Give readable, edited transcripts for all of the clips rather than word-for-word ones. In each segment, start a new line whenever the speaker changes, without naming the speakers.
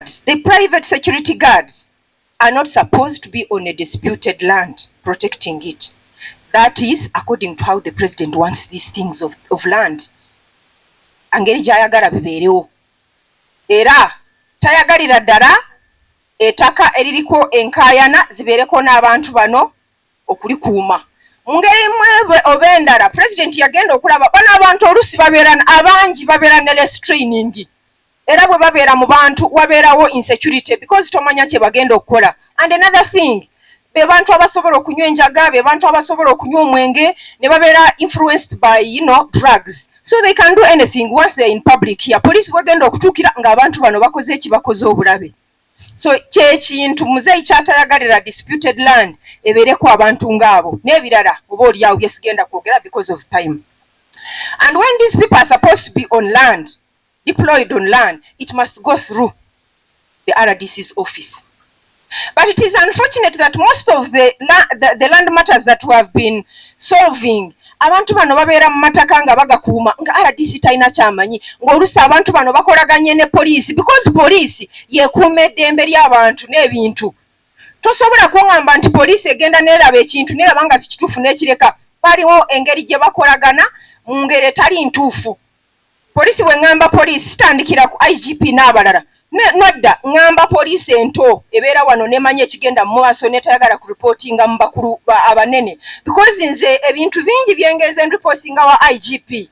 that the private security guards are not supposed to be on a disputed land protecting it. That is according to how the president wants these things of land. Angeri jayagala biberewo. Era tayagalira ddala ettaka eririko enkayana zibeereko n'abantu bano okulikuuma. Mungeri mwe oba endala president yagenda okulaba bano abantu oluusi abangi babeera ne less training. Era bwe babeera mu bantu wabeerawo insecurity because tomanya kye bagenda okukola. And another thing, be bantu abasobola okunywa enjaga, be bantu abasobola okunywa omwenge, ne babeera influenced by, drugs. So they can do anything once they're in public here. Police bagenda okutuukira ng'abantu bano bakoze ekibakoze obulabe. So kintu muzeeyi kyatayagalira disputed land ebeereko abantu ng'abo n'ebirala oba oliawo byesigenda kwogera because of time. And when these people are supposed to be on land, deployed on land, it must go through the RDC's office. But it is unfortunate that most of the land matters that we have been solving, abantu bano babeera mu mataka nga bagakuuma nga RDC talina kyamanyi ng'oluusi abantu bano bakolaganye ne poliisi because poliisi yeekuuma eddembe ly'abantu n'ebintu. Tosobola kuŋŋamba nti poliisi egenda neeraba ekintu neeraba nga si kituufu n'ekireka. Waliwo engeri gye bakolagana mu ngeri etali ntuufu. Poliisi bwe ŋŋamba poliisi sitandikira ku IGP n'abalala. Nodda ŋŋamba poliisi ento ebeera wano nemanyi ekigenda mu maaso netayagala ku reportinga mu bakulu abanene because nze ebintu bingi byengeze reportinga wa IGP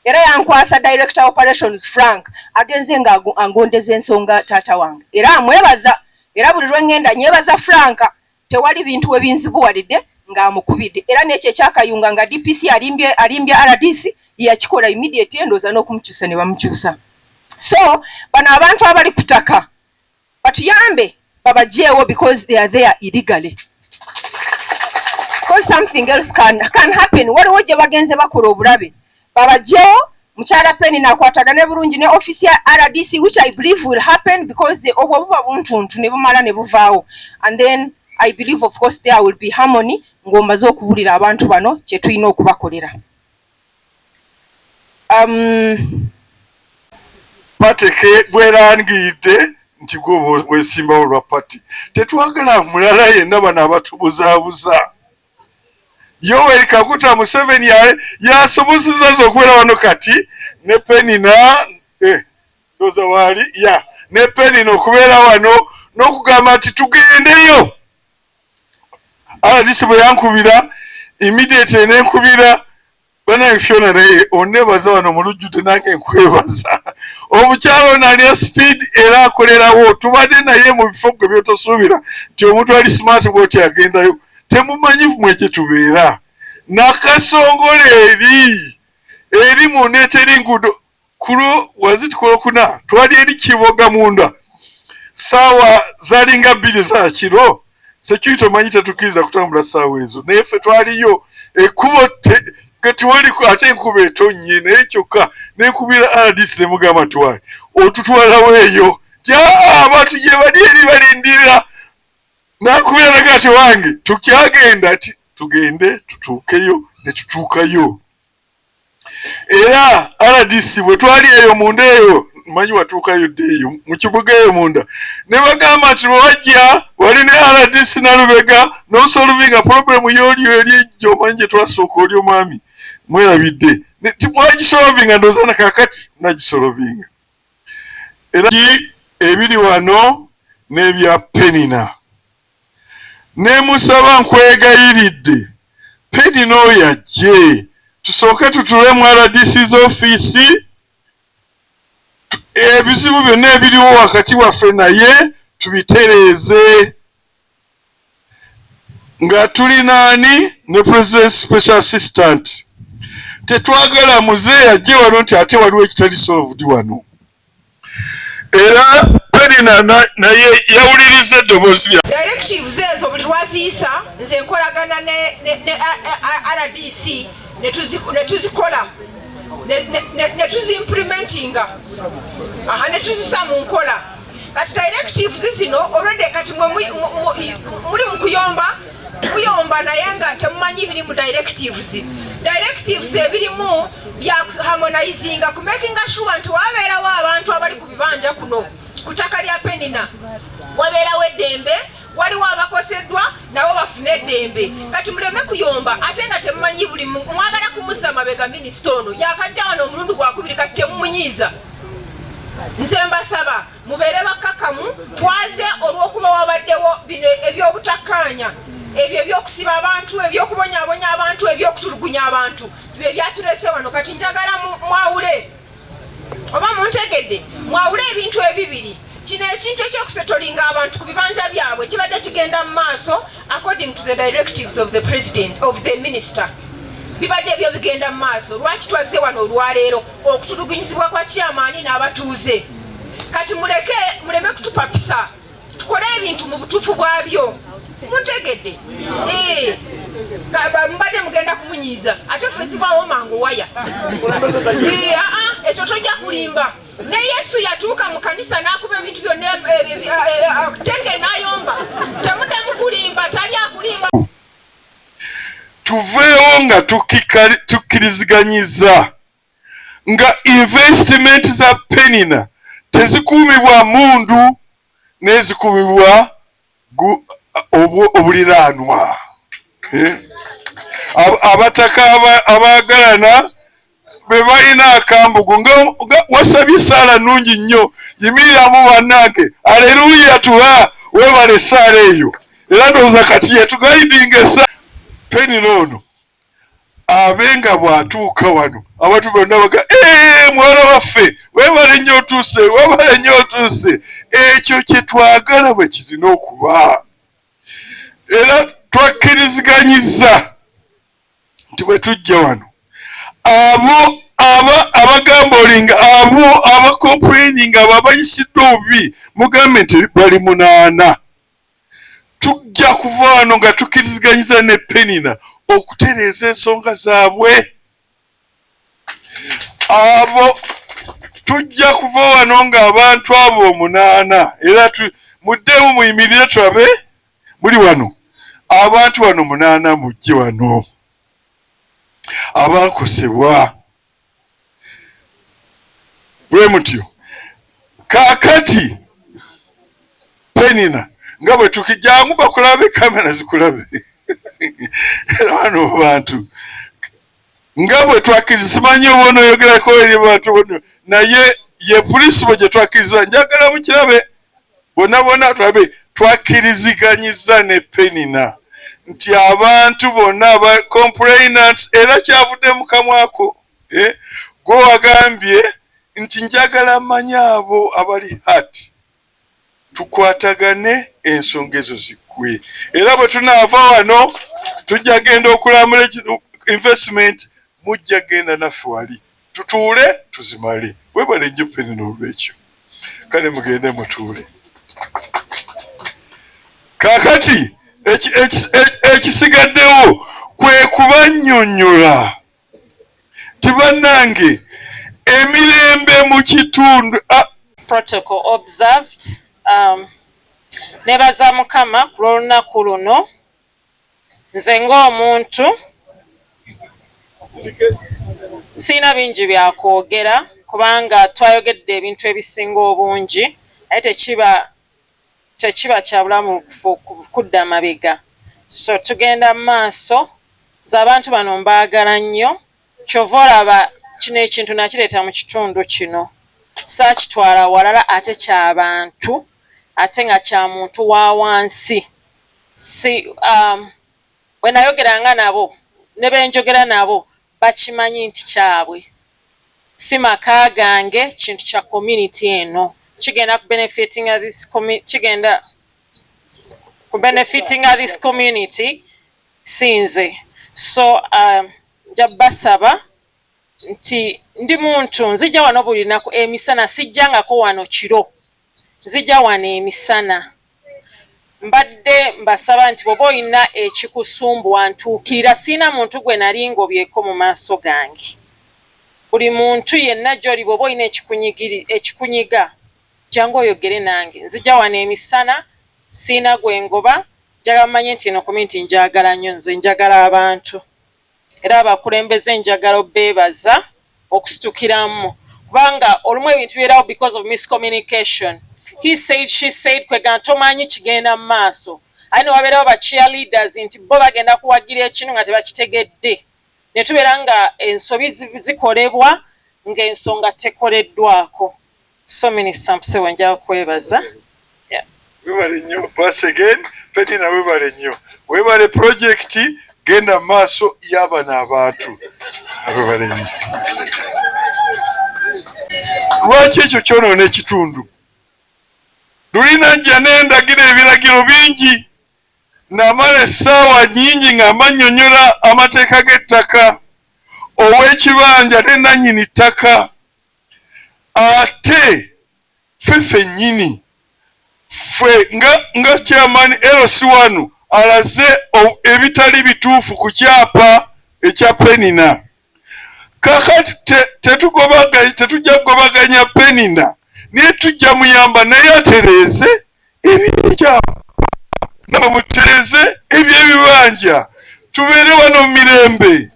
era yankwasa director operations Frank agenze nga angondeza ensonga taata wange era amwebaza era buli lwe ngenda nyebaza Frank tewali bintu we binzibuwalidde nga amukubidde era n'ekyo ekyakayunga nga DPC alimbye RDC yakikola immediate endoza n'okumukyusa ne bamukyusa. So bano abantu abali kutaka batuyambe babajeewo because they are there illegally. Because something else can happen. Waliwo gye bagenze bakola obulabe babajeewo mukyala Penny nakwatagane bulungi ne office ya RDC which I believe will happen because obwo buba buntuntu ne bumala ne buvaawo. And then I believe of course there will be harmony ng'omaze okuwulira abantu bano kye tulina okubakolera.
Pateke bwerangidde nti gwe wesimbawo lwa pati tetwagala mulala yenna bano abatubuzaabuza. Yoweri Kaguta Museveni yasobozezza okubeera wano kati ne Penina ndoza waali ne Penina okubeera wano n'okugamba nti tugendeyo. RDC bwe yankubira immediate n'enkubira bana Fiona naye onnebaza wano mu lujjudde nange nkwebaza. Omukyalo nalya speed era akolerawo tubadde naye mu bifo gwe byotosuubira nti omuntu ali smart bwoti agendayo temumanyi mwe gye tubeera. Nakasongole eri mu neeteri ngudo kulo wazitikola kuna twali eri Kiboga munda saawa zalinga 2 za kiro security omanyi tetukiriza kutambula saawa ezo naye ffe twaliyo ekkubo kati wali ate enkuba etonnye naye kyokka n'enkubira RDC ne mugamba twali otutwalawo eyo abantu gye bali eri balindira nakubira nagati wange tukyagenda ati tugende tutuukeyo ne tutuukayo. Era RDC bwe twali eyo munda eyo manyi watuukayo ddeeyo mu kibuga eyo munda ne bagamba nti bwewajja wali ne RDC na Lubega n'osolvinga problemu y'olyo eri ejjo omanyi gye twasooka oli omwami mwerabidde timwagisolovinga ndooza na kakati nagisolovinga. Era ebiri wano n'ebya Penina nemusaba nkwegayiridde Penina oyo ajje tusooke tutule mu RDC's office ebizibu byonna ebiriwo wakati waffe naye tubitereeze nga tuli naani ne President Special Assistant. Tetwagala muzeeyi ajje wano nti ate waliwo ekitali solved wano. Era Penina naye yawuliriza eddoboozi ya
directives ezo buli lwaziisa nze nkolagana ne RDC ne tuzikola ne tuzimplementinga ne tuzisa mu nkola. Kati directives zino already kati muli mu kuyomba naye nga temumanyi biri mu directives ebirimu bya harmonizinga ku making sure nti wabeerawo abantu abali ku bibanja kuno ku ttaka lya Penina wabeerawo eddembe, waliwo abakoseddwa nabo bafune eddembe. Kati muleme kuyomba ate nga temumanyi buli mwagala kumuzza mabega minisita ono yakajja wano omulundi gwakubiri kati temumunyiiza. Nze mbasaba mubeere bakkakkamu, twaze olw'okuba wabaddewo bino ebyobutakkaanya, ebyo ebyokusiba abantu, ebyokubonyaabonya abantu, ebyokutulugunya abantu, bye byatuleese wano. Kati njagala mwawule oba muntegedde, mwawule ebintu ebibiri. Kino ekintu ekyokusetolinga abantu ku bibanja byabwe kibadde kigenda mu maaso according to the directives of the president of the minister. Bibadde ebyo bigenda mu maaso. Lwaki twazze wano olwaleero okutulugunyizibwa kwa kyamaani n'abatuuze? Kati muleme kutupapisa, tukole ebintu mu butuufu bwabyo. Muntegedde? Mbadde mugenda kumunyiiza ate ffe sivaawo mangu waya. Ekyo tojja kulimba. Ne Yesu yatuuka mu kanisa n'akuba ebintu byonna tenge n'ayomba. Temuddamu kulimba, tali akulimba.
Tuveewo nga tukkiriziganyiza nga investment za Penina tezikuumibwa mundu n'ezikuumibwa obuliraanwa. Abataka abaagalana be balina akambugu nga wasabye esaala nnungi nnyo, yimiriramu bannange, aleluya tuwa webala esaala eyo, era ndowooza kati yetugayidinga esaala. Penina ono abenga bw'atuuka wano abantu bonna baga mwana waffe webale nnyo otuuse, webale nnyo otuuse. Ekyo kye twagala bwe kirina okuba, era twakkiriziganyiza nti bwe tujja wano abo abagamba olinga abo abakomplaininga abo abayisiddwa obubi mugambe nti bali 8. Tujja kuva wano nga tukkiriziganyiza ne Penina okutereeza ensonga zaabwe. Abo tujja kuva wano nga abantu abo 8 era muddemu muyimirire tulabe muli wano abantu wano 8 mujje wano abakosebwa bwe mutyo. Kaakati Penina nga bwe tukijangu bakulabe, kamera zikulabe era wano bantu nga bwe twakkiriza, simanyi oba onooyogerako eri bantu naye ye pulisimo gye twakkiriza, njagala mukirabe bonna tulabe twakkiriziganyiza ne Penina nti abantu bonna aba complainants, era kyavudde mu kamwako gwe wagambye nti njagala manya abo abali hati tukwatagane ensonga ezo ziggwe, era bwe tunaava wano tujja genda okulamula investment, mujja genda naffe wali tutuule tuzimale. Webale nnyo Penina olw'ekyo, kale mugende mutuule. Kaakati ekisigaddewo kwe kubannyonnyola ti bannange emirembe mu kitundu.
Protocol observed. Nebaza Mukama ku lw'olunaku luno. Nze ng'omuntu sirina bingi byakwogera kubanga twayogedde ebintu ebisinga obungi, naye tekiba kya bulamu kudda mabega. So tugenda mu maaso. Nze abantu bano mbaagala nnyo, kyova olaba kino ekintu nakireeta mu kitundu kino saakitwala walala ate ky'abantu ate nga kya muntu wa wansi. Bwe nayogeranga nabo ne benjogera nabo bakimanyi nti kyabwe, si maka gange, kintu kya community eno kigenda kubenefitinga this community sinze. So nja basaba nti ndi muntu nzija wano buli lunaku emisana, sijjangako wano kiro, nzija wano emisana. Mbadde mbasaba nti bw'oba olina ekikusumbuwa ntuukirira, siina muntu gwe nali ngobyeko mu maaso gange. Buli muntu yenna gy'oli bw'oba olina ekikunyiga jangu oyogere nange. Nzija wano emisana, siina gwe ngoba, njagala mmanye nti eno community njagala nnyo, nze njagala abantu. Era abakulembeze njagala obbeebaza okusitukiramu kubanga olumu ebintu bibeerawo because of miscommunication. he said, she said, kwega tomanyi kigenda mu maaso. Ate wabeerawo ba cheerleaders nti bo bagenda kuwagira ekinu nga tebakitegedde. Ne tubeera nga ensobi zikolebwa ng'ensonga tekoleddwako. So Minisita Mpusewo nja kwebaza.
Webale nnyo once again Penina webale nnyo. Webale project genda maaso y'abano abantu. Webale nnyo. Lwaki ekyo kyonoona ekitundu? Tulina nja n'endagira ebiragiro bingi. Namala essaawa nnyingi nga mbannyonnyola amateeka g'ettaka, ow'ekibanja ne nannyini ttaka. Ate ffe nnyini ffe nga chairman LC1 alaze ebitali bituufu ku kyapa ekya Penina. Kakati tetujja kugobaganya Penina, naye tujja muyamba naye atereeze eby'ekyapa namutereeze eby'ebibanja, tubeere wano mu mirembe.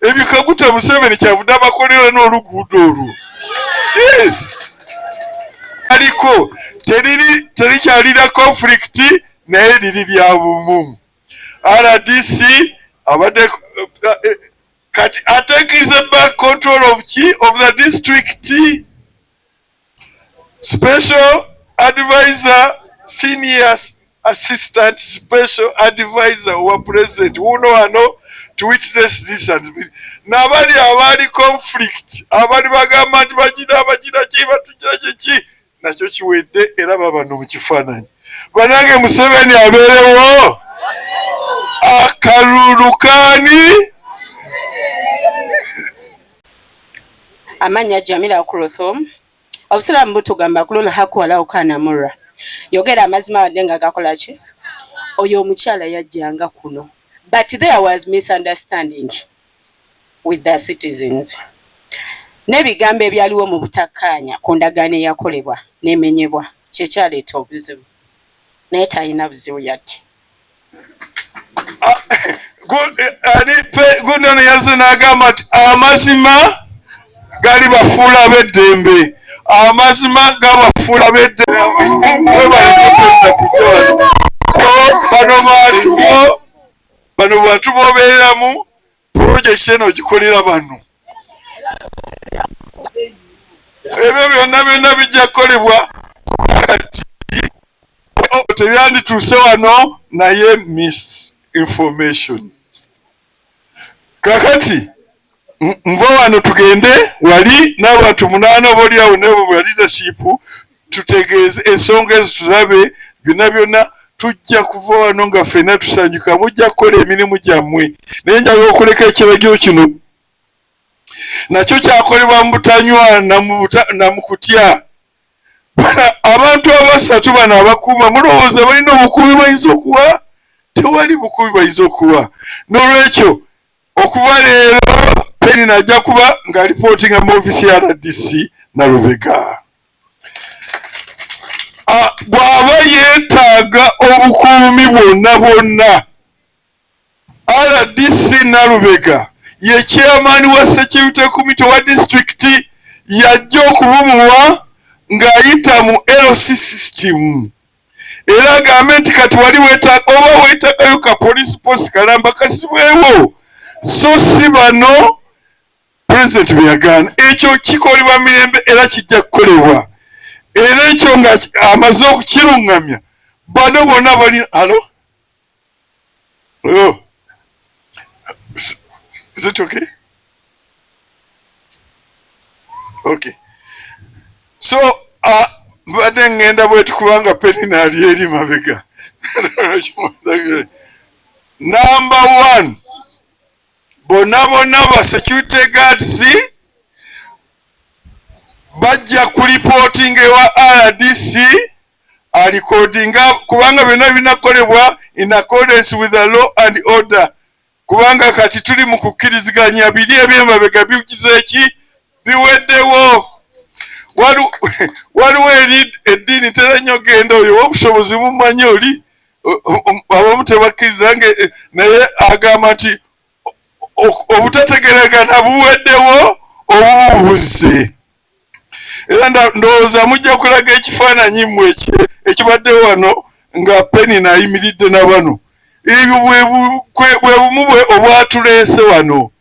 Ebyo Kaguta Museveni kyavudde abakolera n'oluguudo olwo. Yes. Aliko terikyalira conflict naye liri lya bumu. RDC abadde kati atekize back control of the district. Special advisor, senior assistant special advisor wa president wano to witness this and nabali abali conflict abali bagamba nti bagira ki batugira ki nakyo kiwedde era babano mu kifaananyi. Banange Museveni abeerewo akalulu kaani.
Amanya Jamila Kurothom obusiramu butugamba kulona hakuwala okana murra yogera amazima wadde nga gakola ki oyo omukyala yajjanga kuno, but there was misunderstanding with the citizens. N'ebigambo ebyaliwo mu butakkaanya ku ndagaano eyakolebwa n'emenyebwa kyekyaleeta obuzibu naye talina buzibu yadde.
Gundano yazze n'agamba nti amazima gali bafuula ab'eddembe, amazima gabafuula b'eddembe. Bano bantu b'obeeramu pulojekiti eno ogikolera bano. Ebyo byonna bijja kukolebwa kati tebyandituuse wano naye misinformation. Kakati nva wano tugende wali n'abantu 8 obaoliawo nebo bwa leadership tutegeeze ensonga ezo tulabe byonna tujja kuva wano nga ffenna tusanyuka, mujja kukola emirimu gyammwe. Naye njagala okuleka ekiragiro kino nakyo kyakolebwa mu butanywa na mu kutya. Abantu abasatu bano abakuuma mulowooza balina obukuumi bayinza okuwa? Tewali bukuumi bayinza okuwa. N'olwekyo okuva leero Penina ajja kuba ng'alipootinga mu ofiisi ya RDC Nalubega. Bw'aba yeetaaga obukuumi bwonna RDC Nalubega ye chairman wa security committee wa district yajja okubumuwa ng'ayita mu LC system. Era agambe nti kati wali weetaagayo ka police post kalamba kasibwewo, so si bano president byagaana. Ekyo kikolebwa mirembe era kijja kukolebwa. Era ekyo nga amaze okukiruŋŋamya bano bonna bali alo. Oh. Is it okay? Okay. So, mbadde ngenda bwetu kubanga Penina ali eri mabega. Number 1, bonna ba security guards bajja kureporting ewa RDC alikodinga kubanga byonna binakolebwa in accordance with the law and order. Kubanga kati tuli mu kukkiriziganya biri eby'emabega bigize eki biweddewo. Waliwo eddiini tera nnyo genda oyo w'obusobozi mumanyi oli abamu tebakkiriza naye agamba nti obutategeregana buweddewo obububuze. era ndowooza mujja kulaga ekifaananyi mmwe ekibadde wano nga Penina ayimiridde na bano. Ebyo bwe bumu obwatuleese wano.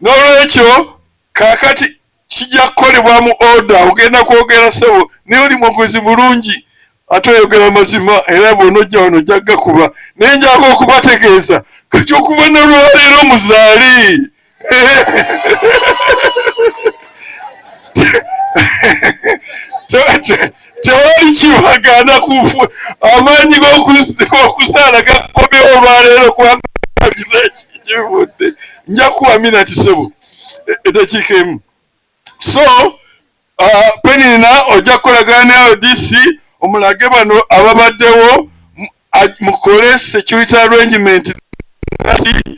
N'olwekyo kaakati kijja kukolebwa mu oda, ogenda kwogera ssebo naye oli mwogezi bulungi ate oyogera mazima era bw'onojja wano ojja gakuba naye njagala okubategeeza kati okuva n'olwaleero muzaali tewali kibagana kufu amaanyi g'okuzaala gakomyewo olwaleero kubanga kibudde nja kuwamina nti ssebo eddakiika emu. So Penina ojja kukolagana ne RDC omulage bano ababaddewo mukole security arrangement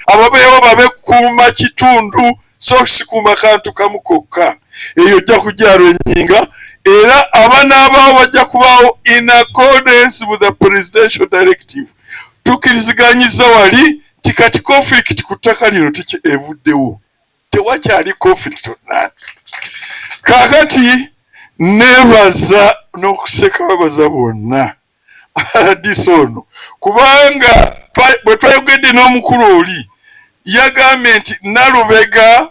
ababeewo babekuuma kitundu so sikuuma kantu kamu kokka. Eyo ojja kujjalo ennyinga era abanaabawo bajja kubaawo in accordance with the presidential directive. Tukiriziganyiza wali nti kati conflict ku ttaka lino evuddewo, tewakyali conflict onna. Kaakati neebaza n'okuseka babaza bonna RDC ono kubanga bwe twayogedde n'omukulu oli yagambye nti Nalubega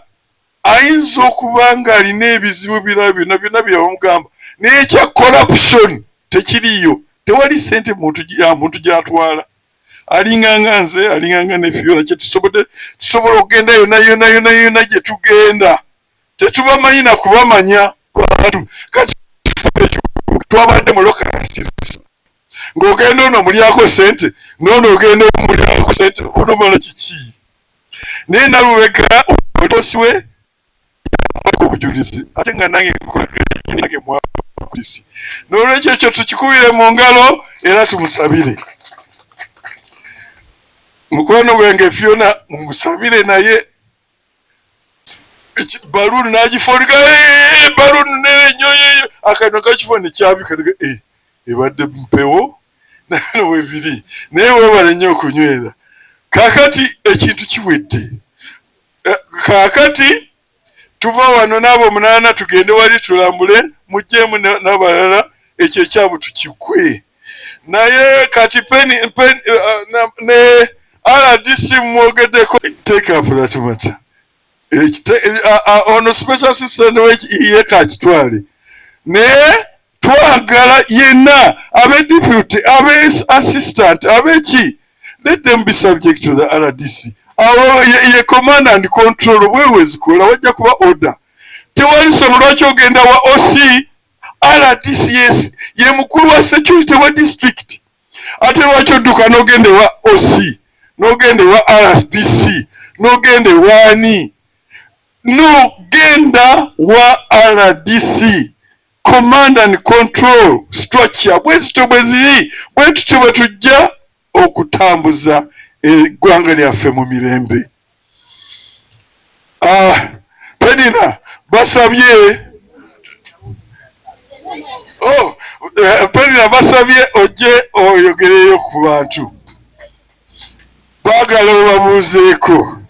ayinza okuba nga alina ebizibu birala byonna byebamugamba naye ekya corruption tekiriyo, tewali ssente muntu gy'atwala. Alinganga nze, alinganga ne Fiona kye tusobola okugenda yonna gye tugenda tetubamanyi na kubamanya kati twabadde mu lokasi ng'ogenda ono mulyako ssente n'ono ogenda mulyako ssente onomala kiki naye Nalubega omutosi we obujulizi ate nga nange nkolage mwapolisi. N'olwekyo ekyo tukikubire mu ngalo era tumusabire mukwano gwange Fiona mumusabire naye baluni n'agifoliga baluni nenyoyo akano kakifoni kyabika ebadde mpewo nano webiri naye webale nnyo okunywera. Kaakati ekintu kiwedde, kaakati tuva wano n'abo 8 tugende wali tulambule mujjeemu n'abalala ekyo ekyabo tukikwe. Naye kati ne RDC mwogeddeko take up that matter. Ono special assistant ye kakitwale naye twagala yenna abe deputy abe assistant abeki let them be subject to the RDC. Ye command and control bwewezikola wajja kuba order. Tewali somo lwaki ogenda wa OC RDC ye mukulu wa security wa district ate lwaki odduka n'ogende wa OC n'ogende wa RSPC n'ogende wani n'ogenda wa RDC command and control structure bwezito bweziri bwetutyo bwe tujja okutambuza eggwanga lyaffe mu mirembe. Penina basabye Penina basabye ojje oyogereyo ku bantu baagala obabuuzeeko